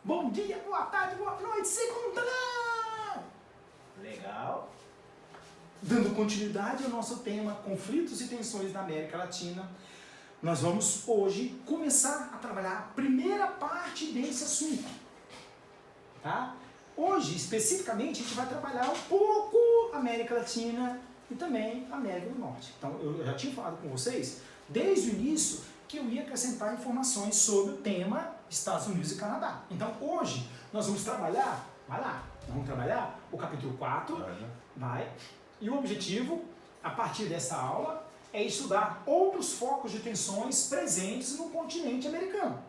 Bom dia, boa tarde, boa noite, segunda! Legal. Dando continuidade ao nosso tema conflitos e tensões na América Latina, nós vamos hoje começar a trabalhar a primeira parte desse assunto. Tá? Hoje, especificamente, a gente vai trabalhar um pouco a América Latina e também a América do Norte. Então, eu já tinha falado com vocês, desde o início, que eu ia acrescentar informações sobre o tema Estados Unidos e Canadá. Então, hoje, nós vamos trabalhar, nós vamos trabalhar o capítulo 4, e o objetivo, a partir dessa aula, é estudar outros focos de tensões presentes no continente americano.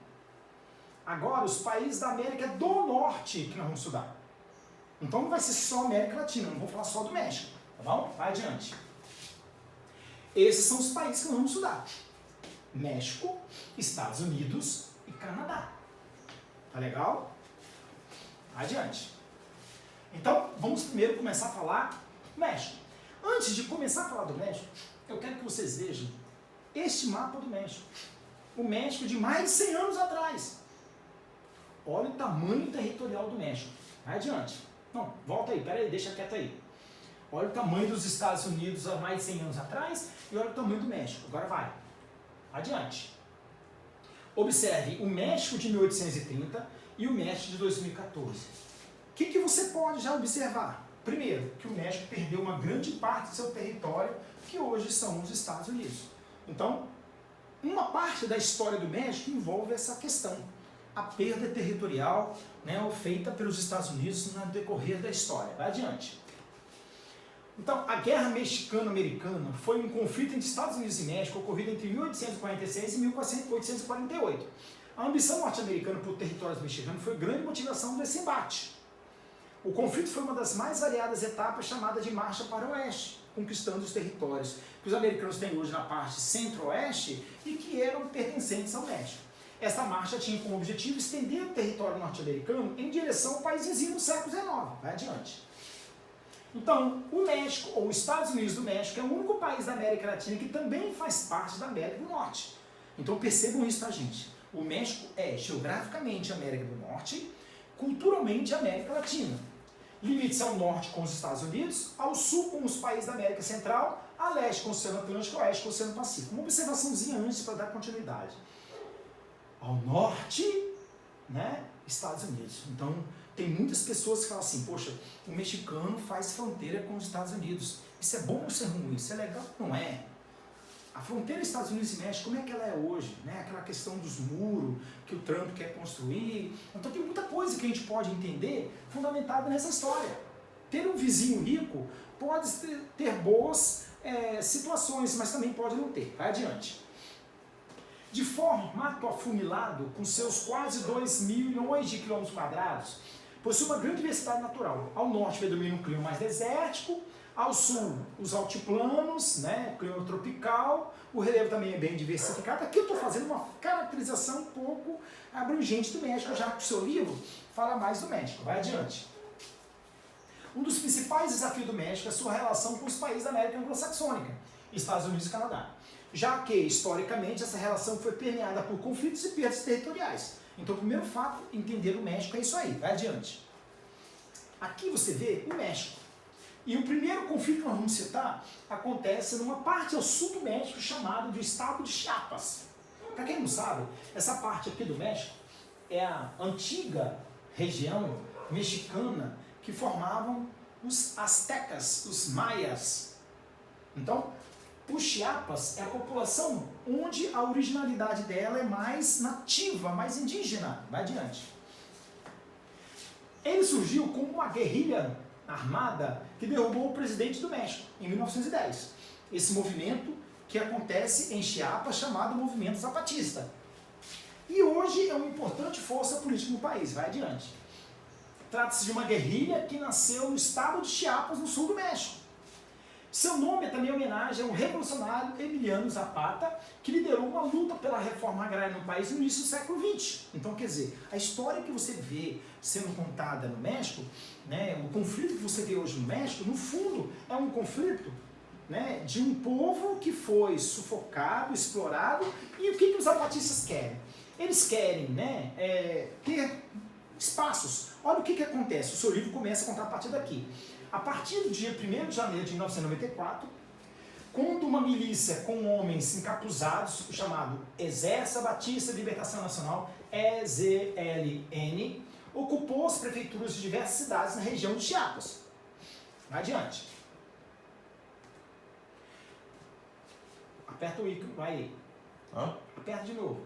Agora, os países da América do Norte que nós vamos estudar. Então, não vai ser só América Latina, não vou falar só do México, tá bom? Vai adiante. Esses são os países que nós vamos estudar. México, Estados Unidos e Canadá. Tá legal? Adiante. Então, vamos primeiro começar a falar do México. Antes de começar a falar do México, eu quero que vocês vejam este mapa do México. O México de mais de 100 anos atrás. Olha o tamanho territorial do México. Vai adiante. Não, volta aí, peraí, deixa quieto aí. Olha o tamanho dos Estados Unidos há mais de 100 anos atrás e olha o tamanho do México. Agora vai. Adiante. Observe o México de 1830 e o México de 2014. O que você pode já observar? Primeiro, que o México perdeu uma grande parte do seu território, que hoje são os Estados Unidos. Então, uma parte da história do México envolve essa questão. A perda territorial, feita pelos Estados Unidos no decorrer da história. Vai adiante. Então, a Guerra Mexicano-Americana foi um conflito entre Estados Unidos e México ocorrido entre 1846 e 1848. A ambição norte-americana por territórios mexicanos foi grande motivação desse embate. O conflito foi uma das mais variadas etapas chamada de Marcha para o Oeste, conquistando os territórios que os americanos têm hoje na parte centro-oeste e que eram pertencentes ao México. Essa marcha tinha como objetivo estender o território norte-americano em direção ao país vizinho no século XIX. Vai adiante. Então, o México, ou os Estados Unidos do México, é o único país da América Latina que também faz parte da América do Norte. Então, percebam isso, tá, gente? O México é, geograficamente, a América do Norte, culturalmente, a América Latina. Limites ao norte com os Estados Unidos, ao sul com os países da América Central, a leste com o Oceano Atlântico, a oeste com o Oceano Pacífico. Uma observaçãozinha antes para dar continuidade. Ao norte, Estados Unidos. Então, tem muitas pessoas que falam assim, poxa, o mexicano faz fronteira com os Estados Unidos. Isso é bom ou isso é ruim? Isso é legal? Não é. A fronteira Estados Unidos e México, como é que ela é hoje? Aquela questão dos muros que o Trump quer construir. Então tem muita coisa que a gente pode entender fundamentada nessa história. Ter um vizinho rico pode ter boas situações, mas também pode não ter. Vai adiante. De formato afunilado, com seus quase 2 milhões de quilômetros quadrados, possui uma grande diversidade natural. Ao norte predomina um clima mais desértico, ao sul os altiplanos, clima tropical, o relevo também é bem diversificado. Aqui eu estou fazendo uma caracterização um pouco abrangente do México, já que o seu livro fala mais do México. Vai adiante. Um dos principais desafios do México é a sua relação com os países da América Anglo-Saxônica, Estados Unidos e Canadá, já que, historicamente, essa relação foi permeada por conflitos e perdas territoriais. Então, o primeiro fato, entender o México é isso aí. Vai adiante. Aqui você vê o México. E o primeiro conflito que nós vamos citar acontece numa parte ao sul do México chamado de estado de Chiapas. Para quem não sabe, essa parte aqui do México é a antiga região mexicana que formavam os astecas, os maias. Então, o Chiapas é a população onde a originalidade dela é mais nativa, mais indígena. Vai adiante. Ele surgiu como uma guerrilha armada que derrubou o presidente do México em 1910. Esse movimento que acontece em Chiapas, chamado Movimento Zapatista. E hoje é uma importante força política no país. Vai adiante. Trata-se de uma guerrilha que nasceu no estado de Chiapas, no sul do México. Seu nome é também homenagem ao revolucionário Emiliano Zapata, que liderou uma luta pela reforma agrária no país no início do século XX. Então, quer dizer, a história que você vê sendo contada no México, o conflito que você vê hoje no México, no fundo, é um conflito de um povo que foi sufocado, explorado, e o que os zapatistas querem? Eles querem ter espaços. Olha o que acontece, o seu livro começa a contar a partir daqui. A partir do dia 1º de janeiro de 1994, quando uma milícia com homens encapuzados, chamado Exército Batista de Libertação Nacional, EZLN, ocupou as prefeituras de diversas cidades na região de Chiapas. Vai adiante. Aperta o ícone, vai aí. Aperta de novo.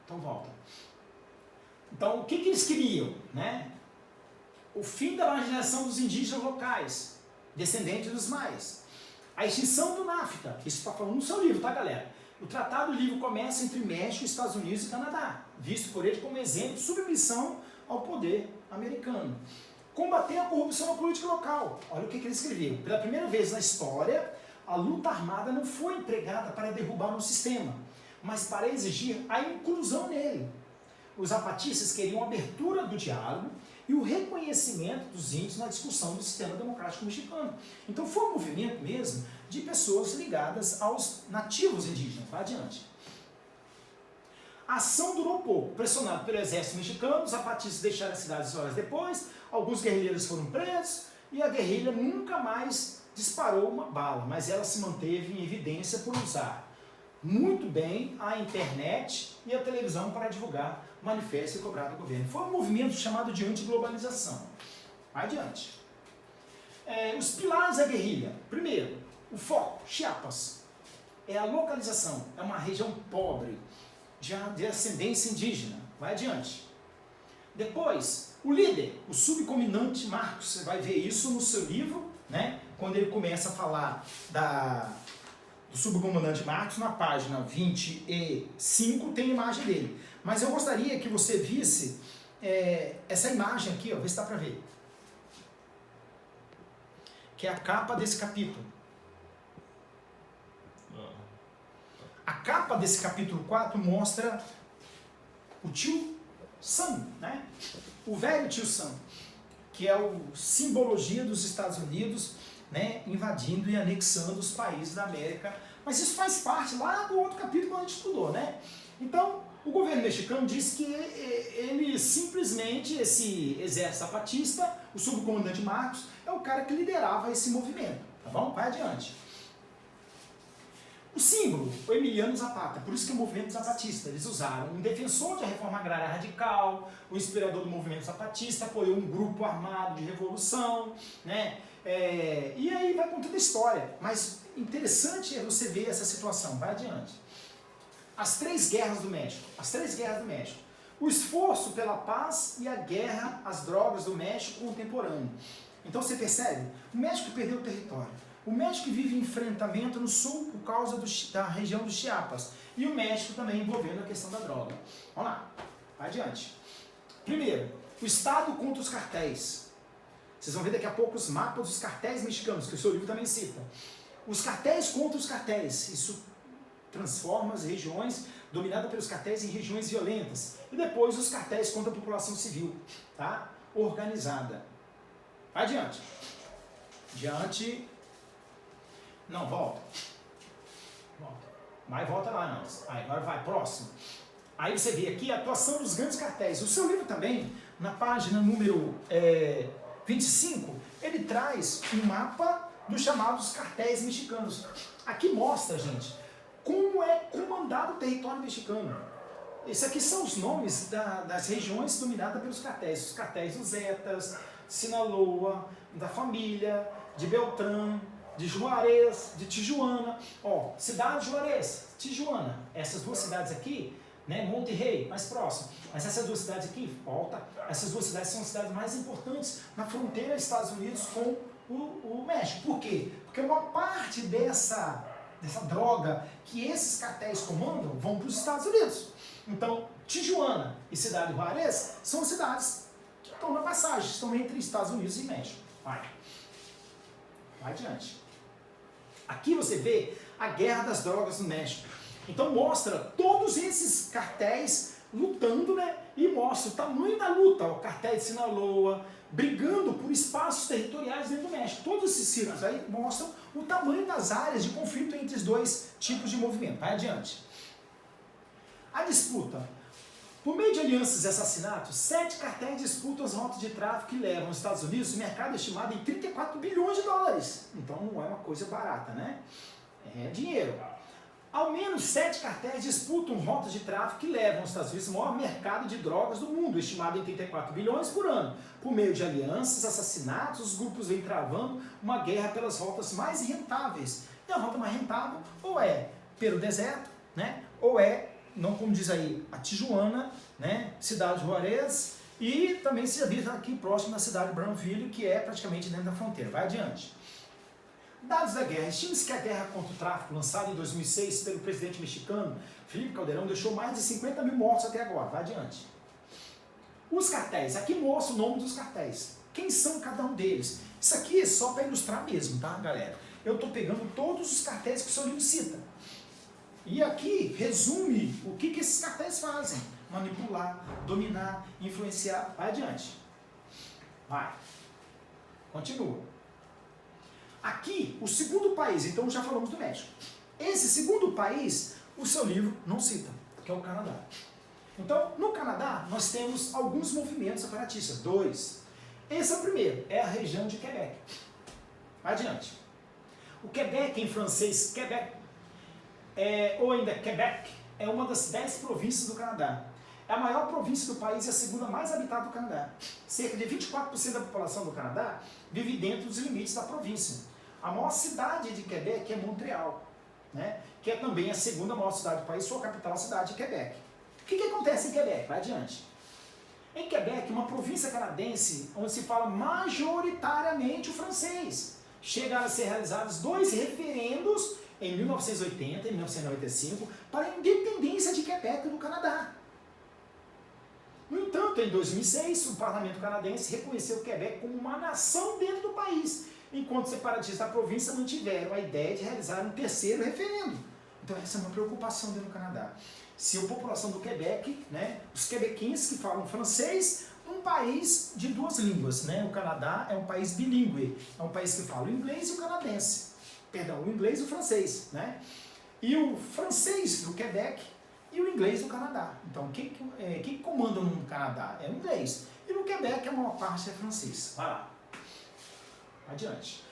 Então volta. Então, o que eles queriam, né? O fim da marginação dos indígenas locais, descendentes dos maias. A extinção do NAFTA. Isso está falando no seu livro, tá, galera? O tratado livre comercio entre México, Estados Unidos e Canadá, visto por ele como exemplo de submissão ao poder americano. Combater a corrupção na política local. Olha o que ele escreveu. Pela primeira vez na história, a luta armada não foi empregada para derrubar um sistema, mas para exigir a inclusão nele. Os zapatistas queriam a abertura do diálogo e o reconhecimento dos índios na discussão do sistema democrático mexicano. Então foi um movimento mesmo de pessoas ligadas aos nativos indígenas. Vai adiante. A ação durou pouco. Pressionado pelo exército mexicano, os zapatistas deixaram a cidade horas depois, alguns guerrilheiros foram presos e a guerrilha nunca mais disparou uma bala, mas ela se manteve em evidência por usar muito bem a internet e a televisão para divulgar manifesto e cobrar do governo. Foi um movimento chamado de antiglobalização. Vai adiante. Os pilares da guerrilha. Primeiro, o foco, Chiapas. É a localização, é uma região pobre, de ascendência indígena. Vai adiante. Depois, o líder, o subcomandante Marcos. Você vai ver isso no seu livro, né? Quando ele começa a falar do subcomandante Marcos, na página 25 tem a imagem dele. Mas eu gostaria que você visse essa imagem aqui, ó, vê se dá para ver. Que é a capa desse capítulo. A capa desse capítulo 4 mostra o tio Sam, né? O velho tio Sam, que é a simbologia dos Estados Unidos, né, invadindo e anexando os países da América. Mas isso faz parte lá do outro capítulo que a gente estudou, né? Então, o governo mexicano disse que ele simplesmente, esse exército zapatista, o subcomandante Marcos, é o cara que liderava esse movimento. Tá bom? Vai adiante. O símbolo, o Emiliano Zapata, por isso que é o movimento zapatista. Eles usaram um defensor da reforma agrária radical, o inspirador do movimento zapatista, apoiou um grupo armado de revolução, né? E aí vai contando a história. Mas interessante é você ver essa situação. Vai adiante. As três guerras do México. O esforço pela paz e a guerra às drogas do México contemporâneo. Então você percebe? O México perdeu o território. O México vive enfrentamento no sul por causa da região do Chiapas. E o México também envolvendo a questão da droga. Vamos lá, vai adiante. Primeiro, o Estado contra os cartéis. Vocês vão ver daqui a pouco os mapas dos cartéis mexicanos, que o seu livro também cita. Os cartéis contra os cartéis. Isso transforma as regiões dominadas pelos cartéis em regiões violentas. E depois os cartéis contra a população civil, tá? Organizada. Vai adiante. Adiante. Não, volta. Mas volta lá, não. Aí, agora vai, próximo. Aí você vê aqui a atuação dos grandes cartéis. O seu livro também, na página número 25, ele traz um mapa dos chamados cartéis mexicanos. Aqui mostra, gente, como é comandado o território mexicano. Esses aqui são os nomes das regiões dominadas pelos cartéis. Os cartéis dos Zetas, Sinaloa, da Família, de Beltrán, de Juarez, de Tijuana. Ó, cidade de Juarez, Tijuana. Essas duas cidades aqui, né, Monterrey, mais próximo. Mas essas duas cidades aqui, volta. Essas duas cidades são as cidades mais importantes na fronteira dos Estados Unidos com o México. Por quê? Porque uma parte dessa droga que esses cartéis comandam vão para os Estados Unidos. Então, Tijuana e Cidade de Juarez são cidades que estão na passagem, estão entre Estados Unidos e México. Vai adiante. Aqui você vê a guerra das drogas no México. Então mostra todos esses cartéis lutando, né? E mostra o tamanho da luta. O cartel de Sinaloa brigando por espaços territoriais dentro do México. Todos esses círculos aí mostram o tamanho das áreas de conflito entre os dois tipos de movimento. Vai adiante. A disputa. Por meio de alianças e assassinatos, 7 cartéis disputam as rotas de tráfico que levam os Estados Unidos, o mercado estimado em 34 bilhões de dólares. Então não é uma coisa barata, né? É dinheiro. Ao menos 7 cartéis disputam rotas de tráfico que levam os Estados Unidos ao maior mercado de drogas do mundo, estimado em 34 bilhões por ano. Por meio de alianças, assassinatos, os grupos vêm travando uma guerra pelas rotas mais rentáveis. E a rota mais rentável ou é pelo deserto, né? Ou é, não como diz aí, a Tijuana, né? Cidade de Juarez, e também se avisa aqui próximo da cidade de Brownsville, que é praticamente dentro da fronteira. Vai adiante. Dados da guerra. Estima-se que a guerra contra o tráfico, lançada em 2006 pelo presidente mexicano Felipe Calderón, deixou mais de 50 mil mortos até agora. Vai adiante. Os cartéis. Aqui mostra o nome dos cartéis. Quem são cada um deles? Isso aqui é só para ilustrar mesmo, tá, galera? Eu estou pegando todos os cartéis que o seu livro cita. E aqui resume o que esses cartéis fazem. Manipular, dominar, influenciar. Vai adiante. Vai. Continua. Aqui, o segundo país, então já falamos do México. Esse segundo país, o seu livro não cita, que é o Canadá. Então, no Canadá, nós temos alguns movimentos separatistas. 2. Esse é o primeiro, é a região de Quebec. Vai adiante. O Quebec, em francês, Quebec, ou ainda Quebec, é uma das 10 províncias do Canadá. É a maior província do país e a segunda mais habitada do Canadá. Cerca de 24% da população do Canadá vive dentro dos limites da província. A maior cidade de Quebec é Montreal, né? Que é também a segunda maior cidade do país, sua capital, a cidade de Quebec. O que acontece em Quebec? Vai adiante. Em Quebec, uma província canadense onde se fala majoritariamente o francês. Chegaram a ser realizados 2 referendos em 1980 e 1995 para a independência de Quebec do Canadá. No entanto, em 2006, o parlamento canadense reconheceu o Quebec como uma nação dentro do país, enquanto os separatistas da província mantiveram a ideia de realizar um 3º referendo. Então essa é uma preocupação dentro do Canadá. Se a população do Quebec, né, os quebequenses que falam francês, um país de 2 línguas, né? O Canadá é um país bilíngue, é um país que fala o inglês e o canadense. Perdão, o inglês e o francês, né? E o francês do Quebec e o inglês do Canadá. Então, quem comanda no Canadá é o inglês. E no Quebec a maior parte é francês. Vai lá. Adiante.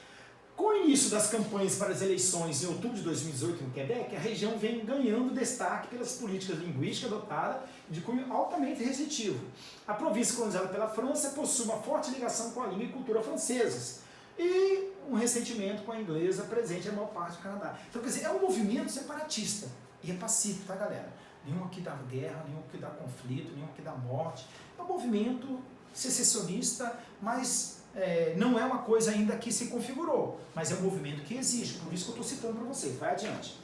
Com o início das campanhas para as eleições em outubro de 2018 no Quebec, a região vem ganhando destaque pelas políticas linguísticas adotadas de cunho altamente restritivo. A província colonizada pela França possui uma forte ligação com a língua e cultura francesas e um ressentimento com a inglesa presente na maior parte do Canadá. Então, quer dizer, é um movimento separatista e é pacífico, tá, galera? Nenhum aqui dá guerra, nenhum aqui dá conflito, nenhum aqui dá morte. É um movimento secessionista, mas não é uma coisa ainda que se configurou, mas é um movimento que existe, por isso que eu estou citando para vocês. Vai adiante.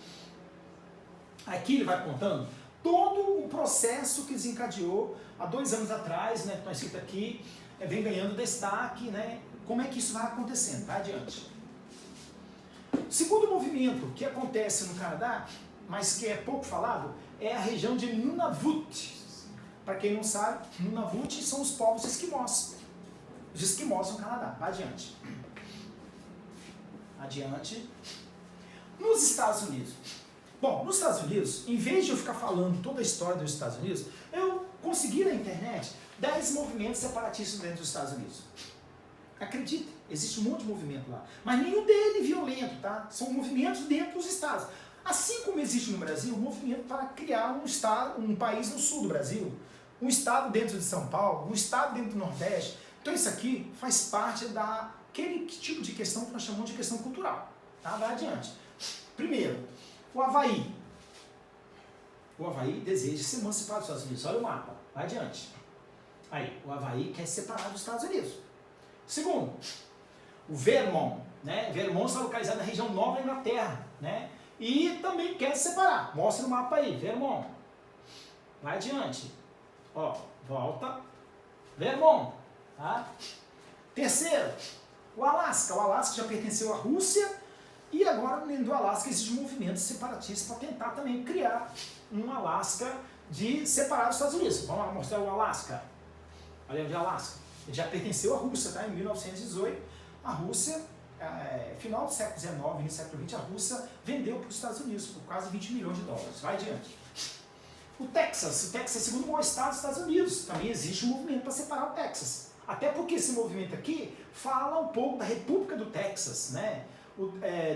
Aqui ele vai contando todo o processo que desencadeou há 2 anos atrás, né, que nós citamos aqui, vem ganhando destaque, né, como é que isso vai acontecendo. Vai adiante. O segundo movimento que acontece no Canadá, mas que é pouco falado, é a região de Nunavut. Para quem não sabe, Nunavut são os povos esquimós. Os esquimós no Canadá. Vai adiante. Adiante. Nos Estados Unidos. Bom, nos Estados Unidos, em vez de eu ficar falando toda a história dos Estados Unidos, eu consegui na internet 10 movimentos separatistas dentro dos Estados Unidos. Acredite, existe um monte de movimento lá. Mas nenhum deles violento, tá? São movimentos dentro dos estados. Assim como existe no Brasil um movimento para criar um estado, um país no sul do Brasil, um estado dentro de São Paulo, um estado dentro do Nordeste. Então isso aqui faz parte daquele tipo de questão que nós chamamos de questão cultural. Tá? Vai adiante. Primeiro, o Havaí. O Havaí deseja se emancipar dos Estados Unidos. Olha o mapa. Vai adiante. Aí, o Havaí quer se separar dos Estados Unidos. Segundo, o Vermont. Né? Vermont está localizado na região Nova Inglaterra. Né? E também quer se separar. Mostra o mapa aí, Vermont. Vai adiante. Ó, volta. Vermont. Tá? Terceiro, o Alasca. O Alasca já pertenceu à Rússia e agora dentro do Alasca existe um movimento separatista para tentar também criar um Alasca de separar dos Estados Unidos. Vamos lá mostrar o Alasca. Olha onde é o Alasca. Ele já pertenceu à Rússia, tá? Em 1918. A Rússia, final do século XIX, início do século XX, a Rússia vendeu para os Estados Unidos por quase 20 milhões de dólares. Vai adiante. O Texas é o segundo maior estado dos Estados Unidos. Também existe um movimento para separar o Texas. Até porque esse movimento aqui fala um pouco da República do Texas, né?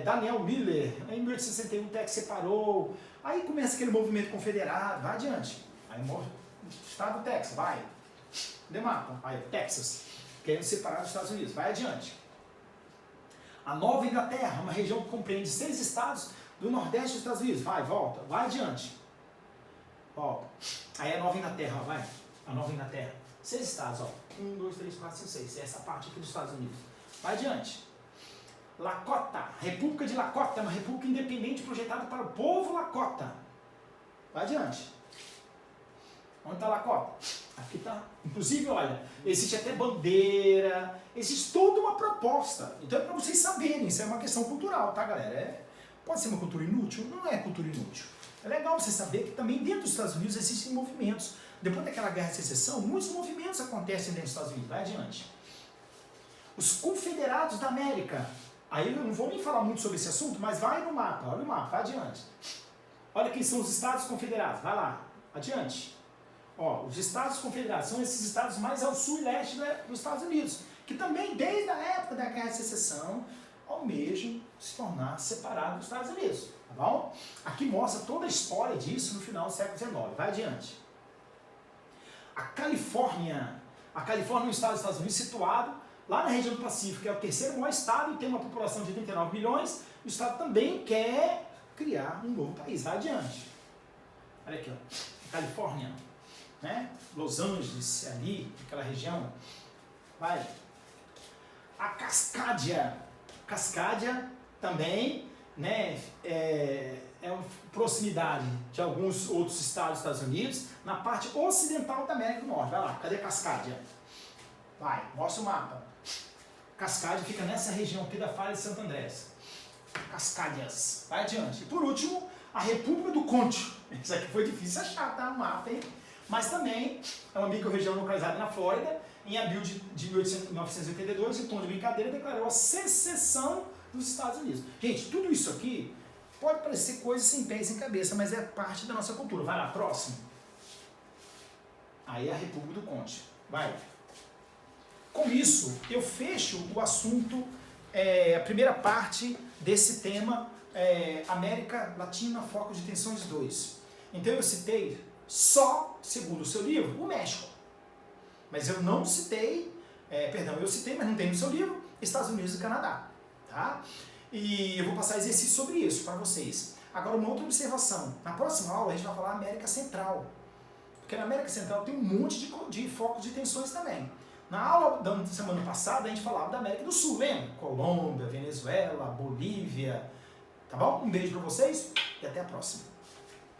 Daniel Miller, em 1861 o Texas separou. Aí começa aquele movimento confederado, vai adiante. Aí o estado do Texas, vai. Demata, aí Texas, querendo separar dos Estados Unidos, vai adiante. A Nova Inglaterra, uma região que compreende 6 estados do Nordeste dos Estados Unidos, vai, volta, vai adiante. Volta. Aí a Nova Inglaterra, vai. A Nova Inglaterra. 6 estados, ó. 1, 2, 3, 4, 5, 6. Essa parte aqui dos Estados Unidos. Vai adiante. Lakota. República de Lakota. Uma república independente projetada para o povo Lakota. Vai adiante. Onde está Lakota? Aqui está. Inclusive, olha, existe até bandeira. Existe toda uma proposta. Então é para vocês saberem. Isso é uma questão cultural, tá, galera? Pode ser uma cultura inútil? Não é cultura inútil. É legal você saber que também dentro dos Estados Unidos existem movimentos. Depois daquela guerra de secessão, muitos movimentos acontecem dentro dos Estados Unidos. Vai adiante. Os Confederados da América. Aí eu não vou nem falar muito sobre esse assunto, mas vai no mapa. Olha o mapa, vai adiante. Olha quem são os Estados Confederados. Vai lá, adiante. Ó, os Estados Confederados são esses estados mais ao sul e leste dos Estados Unidos, que também, desde a época da guerra de secessão, almejam se tornar separados dos Estados Unidos. Tá bom? Aqui mostra toda a história disso no final do século XIX. Vai adiante. A Califórnia. A Califórnia é um estado dos Estados Unidos situado lá na região do Pacífico, que é o terceiro maior estado e tem uma população de 89 milhões. O estado também quer criar um novo país. Vai adiante. Olha aqui, ó. Califórnia. Né? Los Angeles, ali, aquela região. Vai. A Cascádia. Cascádia também, né, é uma proximidade de alguns outros estados dos Estados Unidos, na parte ocidental da América do Norte. Vai lá, cadê Cascádia? Vai, mostra o mapa. Cascádia fica nessa região aqui da Falha de Santo Andrés. Cascádias. Vai adiante. E por último, a República do Conte. Isso aqui foi difícil achar, tá? No mapa, hein? Mas também é uma micro-região localizada na Flórida. Em abril de 1982, em tom de brincadeira, declarou a secessão dos Estados Unidos. Gente, tudo isso aqui pode parecer coisa sem pé e sem cabeça, mas é parte da nossa cultura. Vai lá, próximo. Aí é a República do Conte. Vai. Com isso, eu fecho o assunto, a primeira parte desse tema, América Latina, Foco de Tensões 2. Então eu citei só, segundo o seu livro, o México. Mas eu não citei, eu citei, mas não tem no seu livro, Estados Unidos e Canadá. Tá? E eu vou passar exercício sobre isso para vocês. Agora, uma outra observação. Na próxima aula, a gente vai falar América Central. Porque na América Central tem um monte de focos de tensões também. Na aula da semana passada, a gente falava da América do Sul, lembra? Colômbia, Venezuela, Bolívia. Tá bom? Um beijo para vocês e até a próxima.